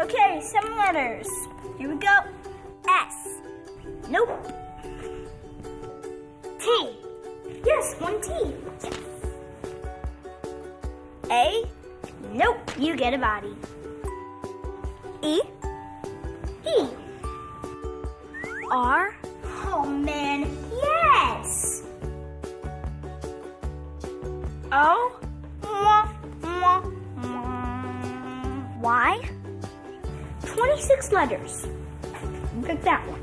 Okay, 7 letters. Here we go. S. Nope. T. Yes, 1 T. Yes. A. Nope, you get a body. E. E. R. Oh man, yes. O. Mwah, mwah, mwah. Y. 26 letters. Look at that one.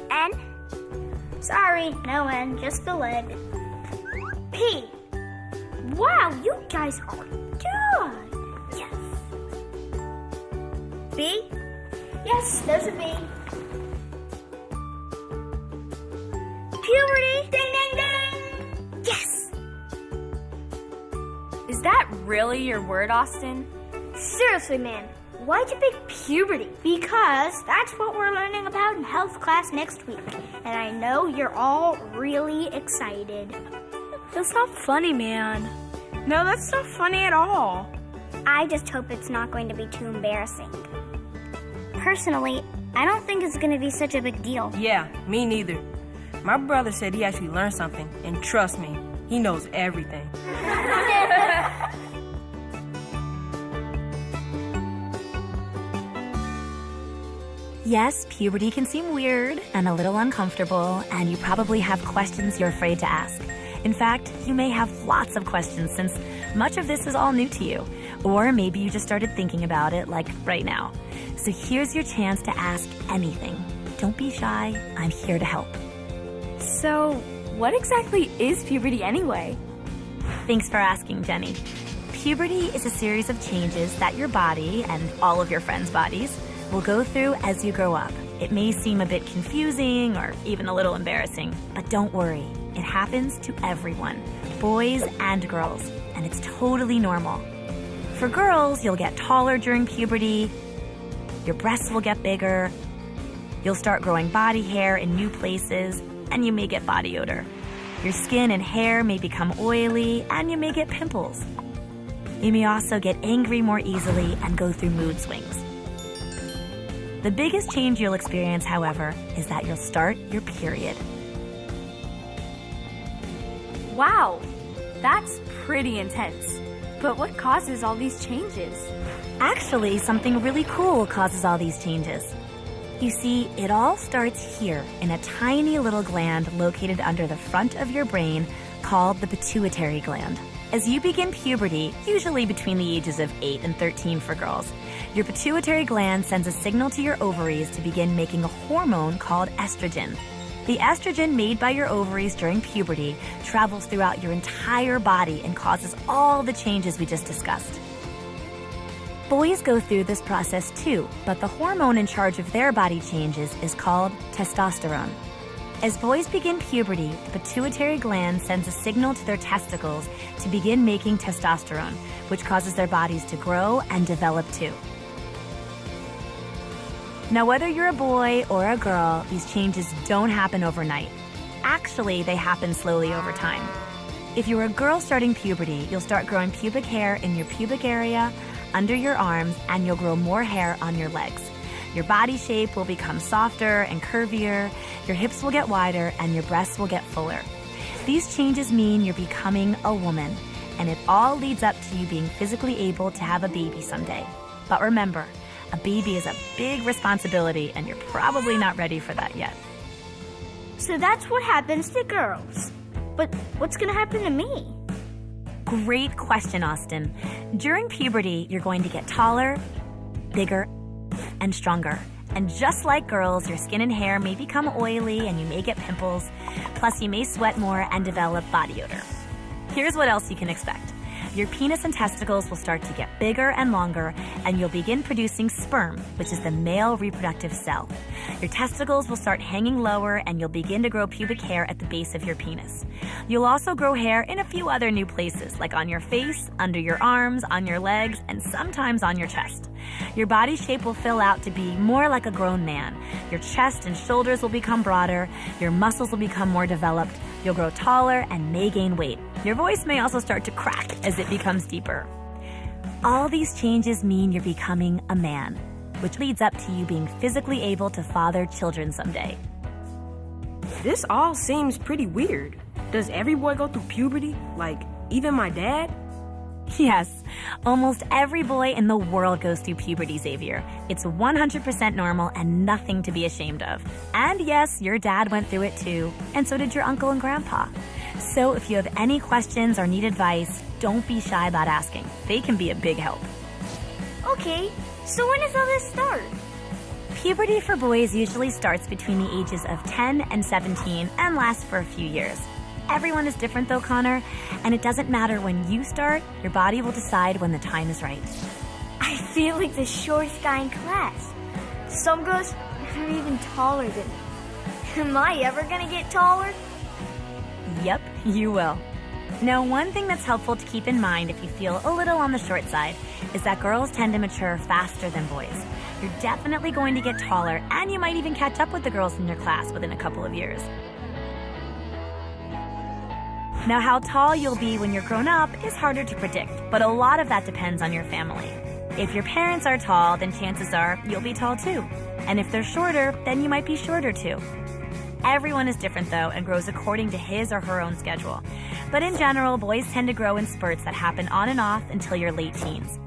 N. Sorry, no N, just the leg. P. Wow, you guys are good. Yes. B. Yes, there's a B. Puberty. Ding, ding, ding. Yes. Is that really your word, Austin? Seriously, man, why'd you pick puberty? Because that's what we're learning about in health class next week. And I know you're all really excited. That's not funny, man. No, that's not funny at all. I just hope it's not going to be too embarrassing. Personally, I don't think it's going to be such a big deal. Yeah, me neither. My brother said he actually learned something, and trust me, he knows everything. Yes, puberty can seem weird and a little uncomfortable, and you probably have questions you're afraid to ask. In fact, you may have lots of questions since much of this is all new to you. Or maybe you just started thinking about it, like right now. So here's your chance to ask anything. Don't be shy, I'm here to help. So, what exactly is puberty anyway? Thanks for asking, Jenny. Puberty is a series of changes that your body, and all of your friends' bodies, will go through as you grow up. It may seem a bit confusing or even a little embarrassing, but don't worry. It happens to everyone, boys and girls, and it's totally normal. For girls, you'll get taller during puberty, your breasts will get bigger, you'll start growing body hair in new places, and you may get body odor. Your skin and hair may become oily, and you may get pimples. You may also get angry more easily and go through mood swings. The biggest change you'll experience, however, is that you'll start your period. Wow, that's pretty intense. But what causes all these changes? Actually, something really cool causes all these changes. You see, it all starts here in a tiny little gland located under the front of your brain called the pituitary gland. As you begin puberty, usually between the ages of 8 and 13 for girls, your pituitary gland sends a signal to your ovaries to begin making a hormone called estrogen. The estrogen made by your ovaries during puberty travels throughout your entire body and causes all the changes we just discussed. Boys go through this process too, but the hormone in charge of their body changes is called testosterone. As boys begin puberty, the pituitary gland sends a signal to their testicles to begin making testosterone, which causes their bodies to grow and develop too. Now, whether you're a boy or a girl, these changes don't happen overnight. Actually, they happen slowly over time. If you're a girl starting puberty, you'll start growing pubic hair in your pubic area, under your arms, and you'll grow more hair on your legs. Your body shape will become softer and curvier, your hips will get wider, and your breasts will get fuller. These changes mean you're becoming a woman, and it all leads up to you being physically able to have a baby someday. But remember, a baby is a big responsibility, and you're probably not ready for that yet. So that's what happens to girls. But what's going to happen to me? Great question, Austin. During puberty, you're going to get taller, bigger, and stronger. And just like girls, your skin and hair may become oily and you may get pimples. Plus, you may sweat more and develop body odor. Here's what else you can expect. Your penis and testicles will start to get bigger and longer, and you'll begin producing sperm, which is the male reproductive cell. Your testicles will start hanging lower, and you'll begin to grow pubic hair at the base of your penis. You'll also grow hair in a few other new places, like on your face, under your arms, on your legs, and sometimes on your chest. Your body shape will fill out to be more like a grown man. Your chest and shoulders will become broader, your muscles will become more developed, you'll grow taller and may gain weight. Your voice may also start to crack as it becomes deeper. All these changes mean you're becoming a man, which leads up to you being physically able to father children someday. This all seems pretty weird. Does every boy go through puberty? Like, even my dad? Yes, almost every boy in the world goes through puberty, Xavier. It's 100% normal and nothing to be ashamed of. And yes, your dad went through it too, and so did your uncle and grandpa. So if you have any questions or need advice, don't be shy about asking. They can be a big help. Okay, so when does all this start? Puberty for boys usually starts between the ages of 10 and 17 and lasts for a few years. Everyone is different though, Connor, and it doesn't matter when you start, your body will decide when the time is right. I feel like the shortest guy in class. Some girls are even taller than me. Am I ever gonna get taller? Yep, you will. Now, one thing that's helpful to keep in mind if you feel a little on the short side is that girls tend to mature faster than boys. You're definitely going to get taller, and you might even catch up with the girls in your class within a couple of years. Now, how tall you'll be when you're grown up is harder to predict, but a lot of that depends on your family. If your parents are tall, then chances are you'll be tall too. And if they're shorter, then you might be shorter too. Everyone is different though and grows according to his or her own schedule. But in general, boys tend to grow in spurts that happen on and off until your late teens.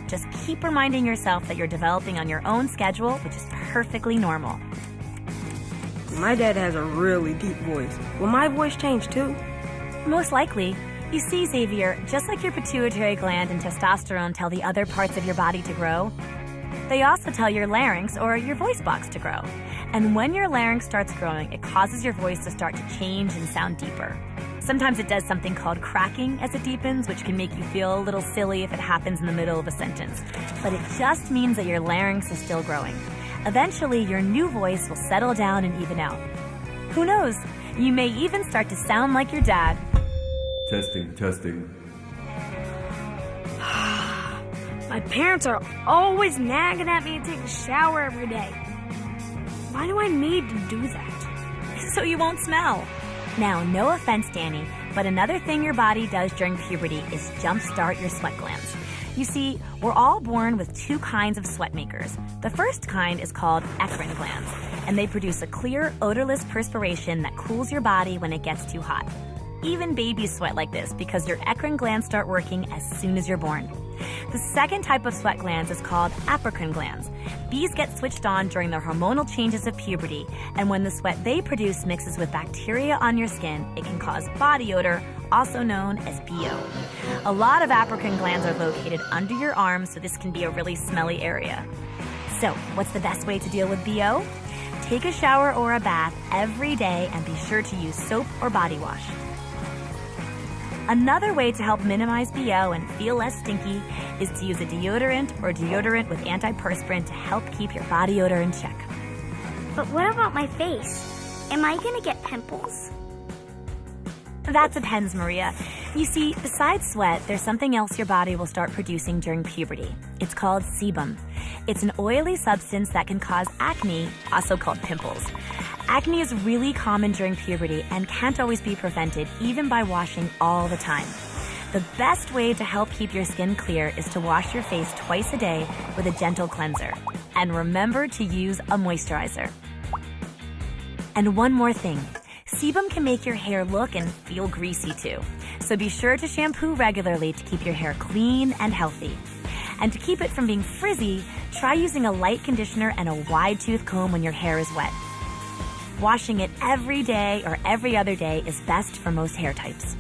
Just keep reminding yourself that you're developing on your own schedule, which is perfectly normal. My dad has a really deep voice. Will my voice change too? Most likely. You see, Xavier, just like your pituitary gland and testosterone tell the other parts of your body to grow, they also tell your larynx or your voice box to grow. And when your larynx starts growing, it causes your voice to start to change and sound deeper. Sometimes it does something called cracking as it deepens, which can make you feel a little silly if it happens in the middle of a sentence. But it just means that your larynx is still growing. Eventually, your new voice will settle down and even out. Who knows? You may even start to sound like your dad. Testing. My parents are always nagging at me to take a shower every day. Why do I need to do that? So you won't smell. Now, no offense, Danny, but another thing your body does during puberty is jumpstart your sweat glands. You see, we're all born with two kinds of sweat makers. The first kind is called eccrine glands, and they produce a clear, odorless perspiration that cools your body when it gets too hot. Even babies sweat like this because your eccrine glands start working as soon as you're born. The second type of sweat glands is called apocrine glands. These get switched on during the hormonal changes of puberty, and when the sweat they produce mixes with bacteria on your skin, it can cause body odor, also known as BO. A lot of apocrine glands are located under your arms, so this can be a really smelly area. So, what's the best way to deal with BO? Take a shower or a bath every day and be sure to use soap or body wash. Another way to help minimize BO and feel less stinky is to use a deodorant or deodorant with antiperspirant to help keep your body odor in check. But what about my face? Am I gonna get pimples? That depends, Maria. You see, besides sweat, there's something else your body will start producing during puberty. It's called sebum. It's an oily substance that can cause acne, also called pimples. Acne is really common during puberty and can't always be prevented, even by washing all the time. The best way to help keep your skin clear is to wash your face twice a day with a gentle cleanser. And remember to use a moisturizer. And one more thing. Sebum can make your hair look and feel greasy too. So be sure to shampoo regularly to keep your hair clean and healthy. And to keep it from being frizzy, try using a light conditioner and a wide tooth comb when your hair is wet. Washing it every day or every other day is best for most hair types.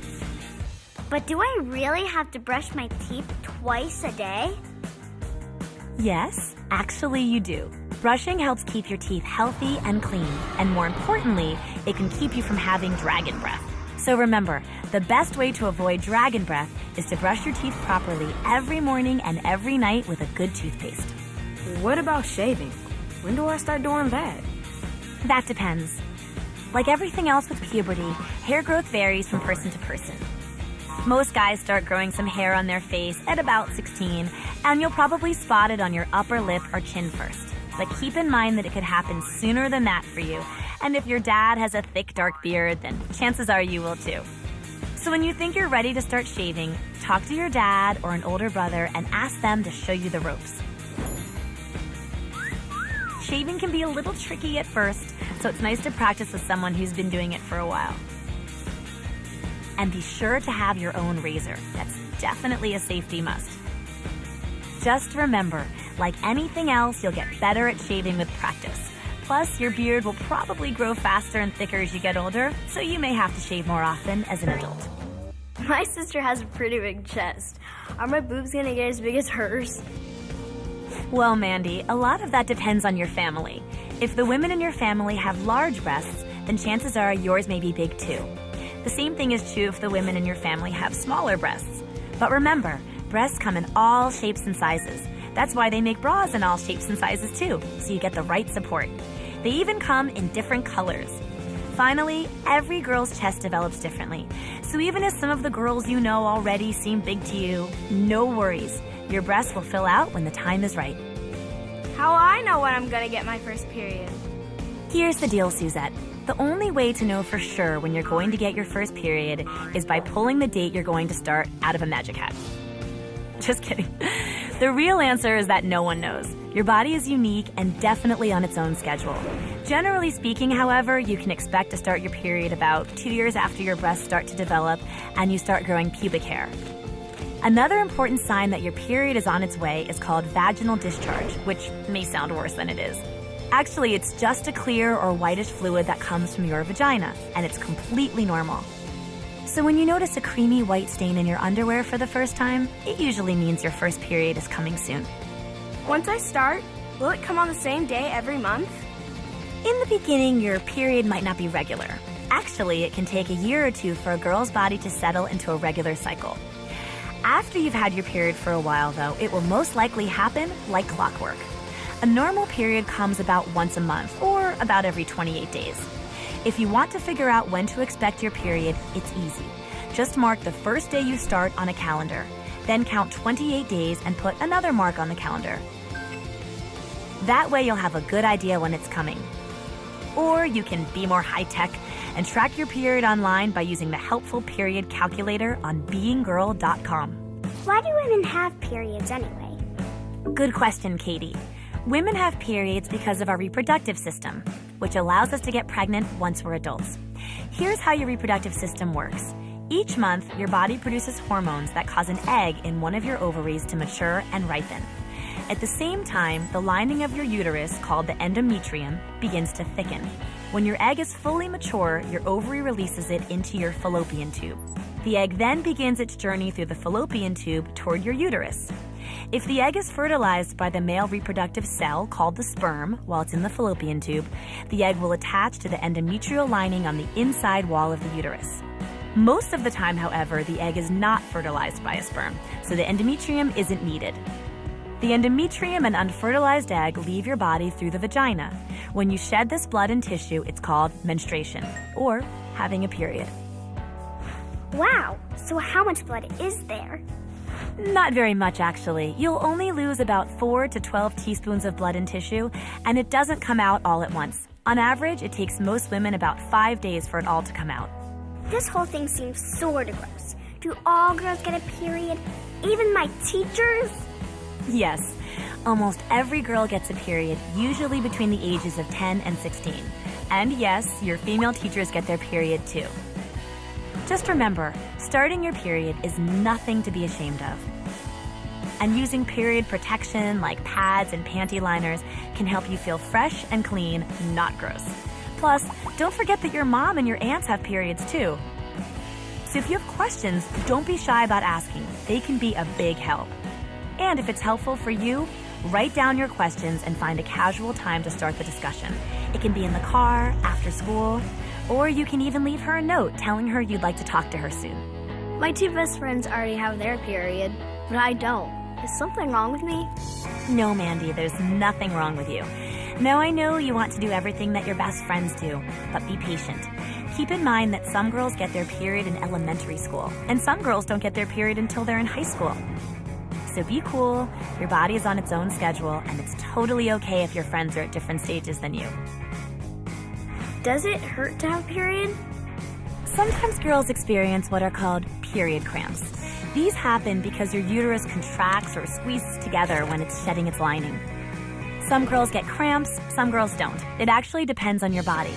But do I really have to brush my teeth twice a day? Yes, actually you do. Brushing helps keep your teeth healthy and clean, and more importantly, it can keep you from having dragon breath. So remember, the best way to avoid dragon breath is to brush your teeth properly every morning and every night with a good toothpaste. What about shaving? When do I start doing that? That depends. Like everything else with puberty, hair growth varies from person to person. Most guys start growing some hair on their face at about 16, and you'll probably spot it on your upper lip or chin first. But keep in mind that it could happen sooner than that for you, and if your dad has a thick dark beard, then chances are you will too. So when you think you're ready to start shaving, talk to your dad or an older brother and ask them to show you the ropes. Shaving can be a little tricky at first, so it's nice to practice with someone who's been doing it for a while. And be sure to have your own razor. That's definitely a safety must. Just remember, like anything else, you'll get better at shaving with practice. Plus, your beard will probably grow faster and thicker as you get older, so you may have to shave more often as an adult. My sister has a pretty big chest. Are my boobs gonna get as big as hers? Well, Mandy, a lot of that depends on your family. If the women in your family have large breasts, then chances are yours may be big too. The same thing is true if the women in your family have smaller breasts. But remember, breasts come in all shapes and sizes. That's why they make bras in all shapes and sizes too, so you get the right support. They even come in different colors. Finally, every girl's chest develops differently. So even if some of the girls you know already seem big to you, no worries. Your breasts will fill out when the time is right. How will I know when I'm gonna get my first period? Here's the deal, Suzette. The only way to know for sure when you're going to get your first period is by pulling the date you're going to start out of a magic hat. Just kidding. The real answer is that no one knows. Your body is unique and definitely on its own schedule. Generally speaking, however, you can expect to start your period about 2 years after your breasts start to develop and you start growing pubic hair. Another important sign that your period is on its way is called vaginal discharge, which may sound worse than it is. Actually, it's just a clear or whitish fluid that comes from your vagina, and it's completely normal. So when you notice a creamy white stain in your underwear for the first time, it usually means your first period is coming soon. Once I start, will it come on the same day every month? In the beginning, your period might not be regular. Actually, it can take a year or two for a girl's body to settle into a regular cycle. After you've had your period for a while, though, it will most likely happen like clockwork. A normal period comes about once a month, or about every 28 days. If you want to figure out when to expect your period, it's easy. Just mark the first day you start on a calendar. Then count 28 days and put another mark on the calendar. That way you'll have a good idea when it's coming. Or you can be more high-tech and track your period online by using the helpful period calculator on beinggirl.com. Why do women have periods anyway? Good question, Katie. Women have periods because of our reproductive system, which allows us to get pregnant once we're adults. Here's how your reproductive system works. Each month, your body produces hormones that cause an egg in one of your ovaries to mature and ripen. At the same time, the lining of your uterus, called the endometrium, begins to thicken. When your egg is fully mature, your ovary releases it into your fallopian tube. The egg then begins its journey through the fallopian tube toward your uterus. If the egg is fertilized by the male reproductive cell called the sperm while it's in the fallopian tube, the egg will attach to the endometrial lining on the inside wall of the uterus. Most of the time, however, the egg is not fertilized by a sperm, so the endometrium isn't needed. The endometrium and unfertilized egg leave your body through the vagina. When you shed this blood and tissue, it's called menstruation, or having a period. Wow, so how much blood is there? Not very much, actually. You'll only lose about 4 to 12 teaspoons of blood and tissue, and it doesn't come out all at once. On average, it takes most women about 5 days for it all to come out. This whole thing seems sort of gross. Do all girls get a period? Even my teachers? Yes, almost every girl gets a period, usually between the ages of 10 and 16. And yes, your female teachers get their period too. Just remember, starting your period is nothing to be ashamed of. And using period protection like pads and panty liners can help you feel fresh and clean, not gross. Plus, don't forget that your mom and your aunts have periods too. So if you have questions, don't be shy about asking. They can be a big help. And if it's helpful for you, write down your questions and find a casual time to start the discussion. It can be in the car, after school, or you can even leave her a note telling her you'd like to talk to her soon. My 2 best friends already have their period, but I don't. Is something wrong with me? No, Mandy, there's nothing wrong with you. Now I know you want to do everything that your best friends do, but be patient. Keep in mind that some girls get their period in elementary school, and some girls don't get their period until they're in high school. So be cool, your body is on its own schedule, and it's totally okay if your friends are at different stages than you. Does it hurt to have a period? Sometimes girls experience what are called period cramps. These happen because your uterus contracts or squeezes together when it's shedding its lining. Some girls get cramps, some girls don't. It actually depends on your body.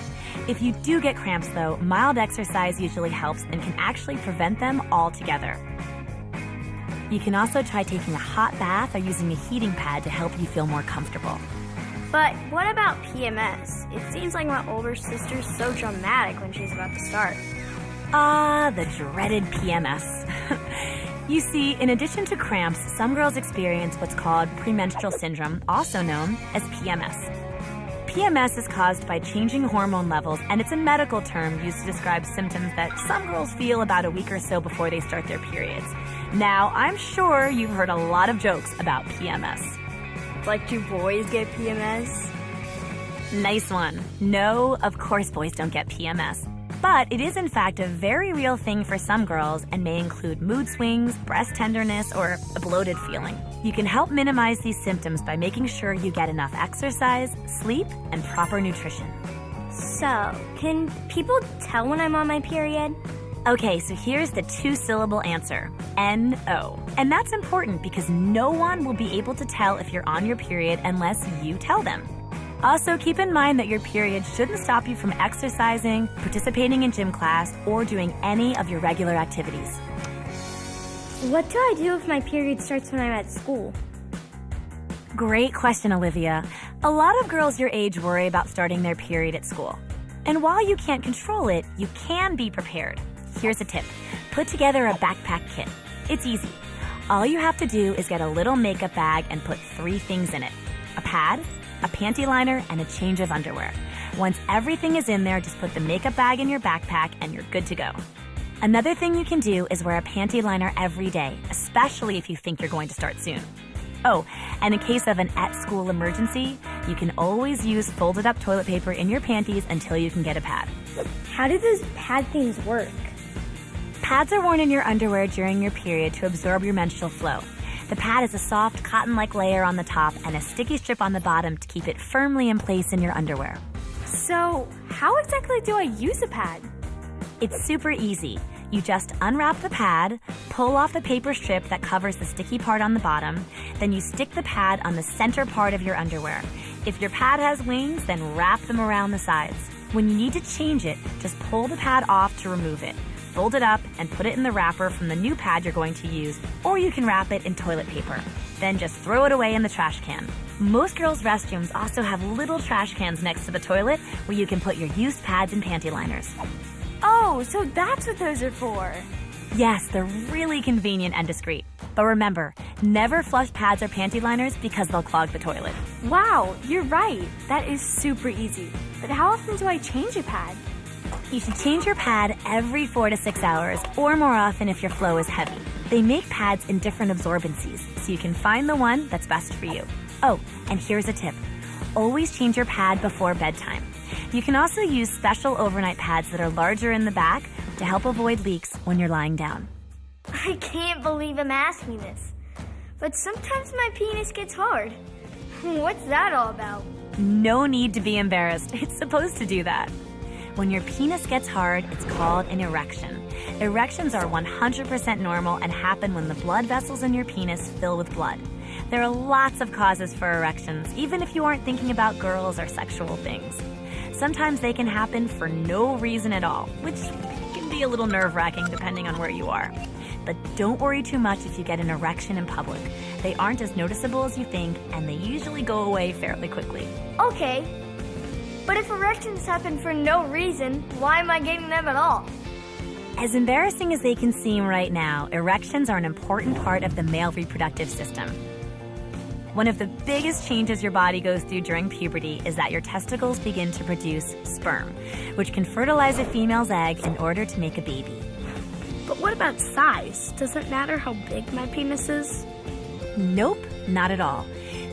If you do get cramps though, mild exercise usually helps and can actually prevent them altogether. You can also try taking a hot bath or using a heating pad to help you feel more comfortable. But what about PMS? It seems like my older sister's so dramatic when she's about to start. Ah, the dreaded PMS. You see, in addition to cramps, some girls experience what's called premenstrual syndrome, also known as PMS. PMS is caused by changing hormone levels, and it's a medical term used to describe symptoms that some girls feel about a week or so before they start their periods. Now, I'm sure you've heard a lot of jokes about PMS. Like, do boys get PMS? Nice one. No, of course boys don't get PMS. But it is in fact a very real thing for some girls and may include mood swings, breast tenderness, or a bloated feeling. You can help minimize these symptoms by making sure you get enough exercise, sleep, and proper nutrition. So, can people tell when I'm on my period? Okay, so here's the 2-syllable answer, N-O. And that's important because no one will be able to tell if you're on your period unless you tell them. Also, keep in mind that your period shouldn't stop you from exercising, participating in gym class, or doing any of your regular activities. What do I do if my period starts when I'm at school? Great question, Olivia. A lot of girls your age worry about starting their period at school. And while you can't control it, you can be prepared. Here's a tip. Put together a backpack kit. It's easy. All you have to do is get a little makeup bag and put 3 things in it: a pad, a panty liner, and a change of underwear. Once everything is in there, just put the makeup bag in your backpack and you're good to go. Another thing you can do is wear a panty liner every day, especially if you think you're going to start soon. Oh, and in case of an at-school emergency, you can always use folded up toilet paper in your panties until you can get a pad. How do those pad things work? Pads are worn in your underwear during your period to absorb your menstrual flow. The pad is a soft, cotton-like layer on the top and a sticky strip on the bottom to keep it firmly in place in your underwear. So, how exactly do I use a pad? It's super easy. You just unwrap the pad, pull off the paper strip that covers the sticky part on the bottom, then you stick the pad on the center part of your underwear. If your pad has wings, then wrap them around the sides. When you need to change it, just pull the pad off to remove it. Fold it up and put it in the wrapper from the new pad you're going to use, or you can wrap it in toilet paper. Then just throw it away in the trash can. Most girls' restrooms also have little trash cans next to the toilet where you can put your used pads and panty liners. Oh, so that's what those are for. Yes, they're really convenient and discreet. But remember, never flush pads or panty liners because they'll clog the toilet. Wow, you're right. That is super easy. But how often do I change a pad? You should change your pad every 4 to 6 hours, or more often if your flow is heavy. They make pads in different absorbencies, so you can find the one that's best for you. Oh, and here's a tip. Always change your pad before bedtime. You can also use special overnight pads that are larger in the back to help avoid leaks when you're lying down. I can't believe I'm asking this, but sometimes my penis gets hard. What's that all about? No need to be embarrassed. It's supposed to do that. When your penis gets hard, it's called an erection. Erections are 100% normal and happen when the blood vessels in your penis fill with blood. There are lots of causes for erections, even if you aren't thinking about girls or sexual things. Sometimes they can happen for no reason at all, which can be a little nerve-wracking depending on where you are. But don't worry too much if you get an erection in public. They aren't as noticeable as you think, and they usually go away fairly quickly. Okay, but if erections happen for no reason, why am I getting them at all? As embarrassing as they can seem right now, erections are an important part of the male reproductive system. One of the biggest changes your body goes through during puberty is that your testicles begin to produce sperm, which can fertilize a female's egg in order to make a baby. But what about size? Does it matter how big my penis is? Nope, not at all.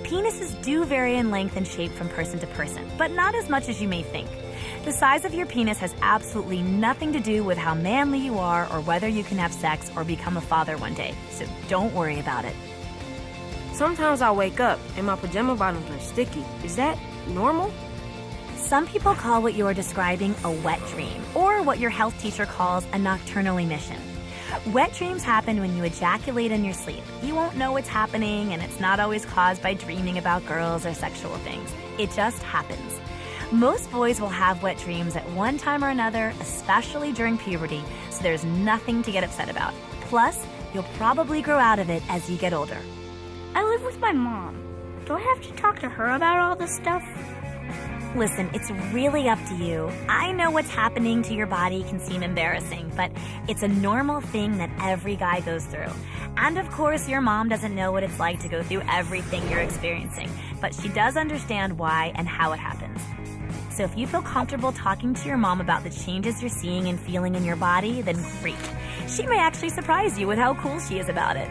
Penises do vary in length and shape from person to person, but not as much as you may think. The size of your penis has absolutely nothing to do with how manly you are or whether you can have sex or become a father one day, so don't worry about it. Sometimes I wake up and my pajama bottoms are sticky. Is that normal? Some people call what you're describing a wet dream, or what your health teacher calls a nocturnal emission. Wet dreams happen when you ejaculate in your sleep. You won't know what's happening, and it's not always caused by dreaming about girls or sexual things. It just happens. Most boys will have wet dreams at one time or another, especially during puberty, so there's nothing to get upset about. Plus, you'll probably grow out of it as you get older. I live with my mom. Do I have to talk to her about all this stuff? Listen, it's really up to you. I know what's happening to your body can seem embarrassing, but it's a normal thing that every guy goes through. And of course, your mom doesn't know what it's like to go through everything you're experiencing, but she does understand why and how it happens. So if you feel comfortable talking to your mom about the changes you're seeing and feeling in your body, then great. She may actually surprise you with how cool she is about it.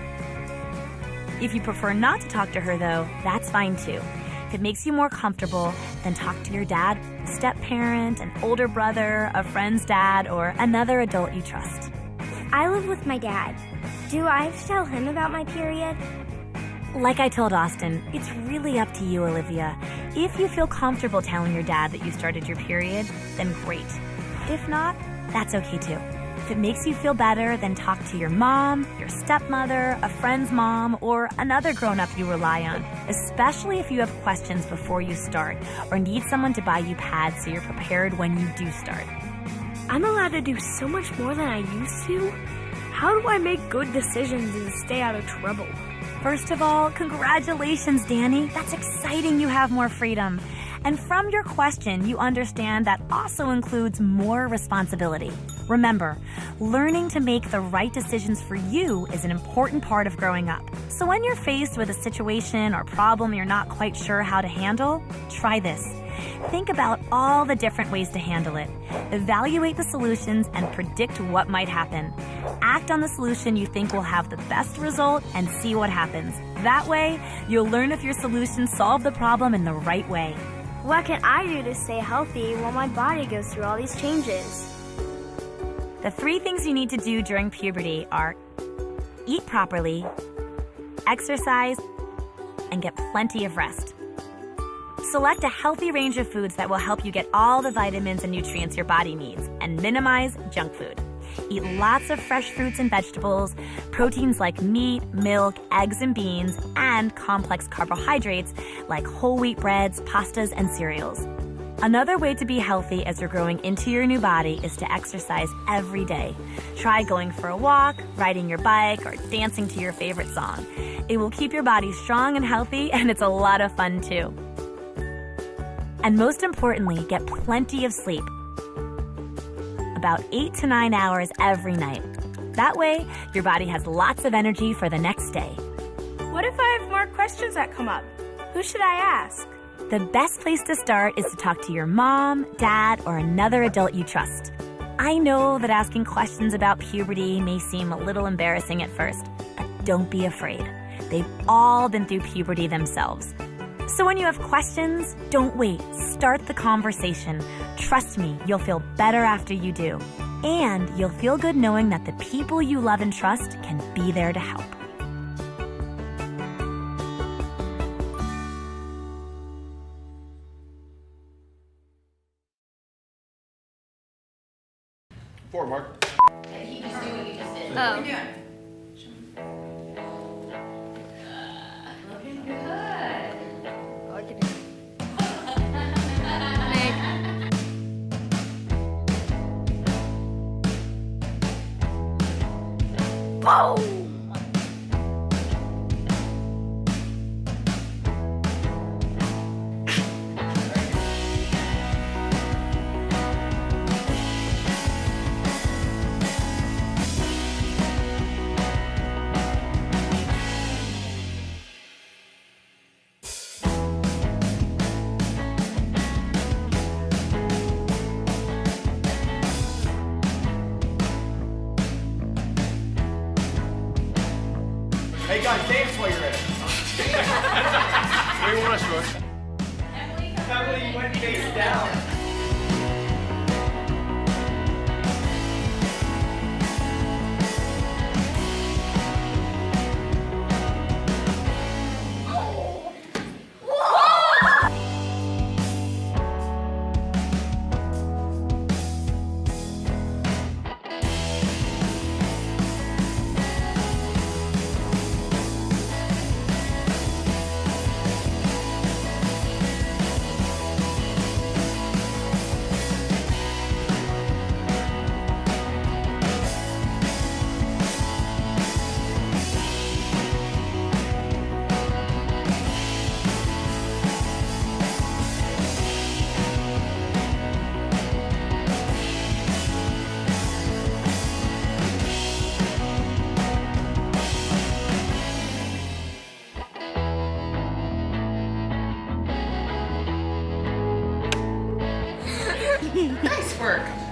If you prefer not to talk to her, though, that's fine too. If it makes you more comfortable, then talk to your dad, a step-parent, an older brother, a friend's dad, or another adult you trust. I live with my dad. Do I have to tell him about my period? Like I told Austin, it's really up to you, Olivia. If you feel comfortable telling your dad that you started your period, then great. If not, that's okay too. If it makes you feel better, then talk to your mom, your stepmother, a friend's mom, or another grown-up you rely on, especially if you have questions before you start or need someone to buy you pads so you're prepared when you do start. I'm allowed to do so much more than I used to. How do I make good decisions and stay out of trouble? First of all, congratulations, Danny. That's exciting you have more freedom. And from your question, you understand that also includes more responsibility. Remember, learning to make the right decisions for you is an important part of growing up. So when you're faced with a situation or problem you're not quite sure how to handle, try this. Think about all the different ways to handle it. Evaluate the solutions and predict what might happen. Act on the solution you think will have the best result and see what happens. That way, you'll learn if your solutions solve the problem in the right way. What can I do to stay healthy while my body goes through all these changes? The 3 things you need to do during puberty are eat properly, exercise, and get plenty of rest. Select a healthy range of foods that will help you get all the vitamins and nutrients your body needs, and minimize junk food. Eat lots of fresh fruits and vegetables, proteins like meat, milk, eggs, and beans, and complex carbohydrates like whole wheat breads, pastas, and cereals. Another way to be healthy as you're growing into your new body is to exercise every day. Try going for a walk, riding your bike, or dancing to your favorite song. It will keep your body strong and healthy, and it's a lot of fun too. And most importantly, get plenty of sleep. About 8 to 9 hours every night. That way, your body has lots of energy for the next day. What if I have more questions that come up? Who should I ask? The best place to start is to talk to your mom, dad, or another adult you trust. I know that asking questions about puberty may seem a little embarrassing at first, but don't be afraid. They've all been through puberty themselves. So when you have questions, don't wait. Start the conversation. Trust me, you'll feel better after you do. And you'll feel good knowing that the people you love and trust can be there to help. Forward, Mark. Hey guys, dance while you're at it. Where do you want us to go? Emily went face down. work.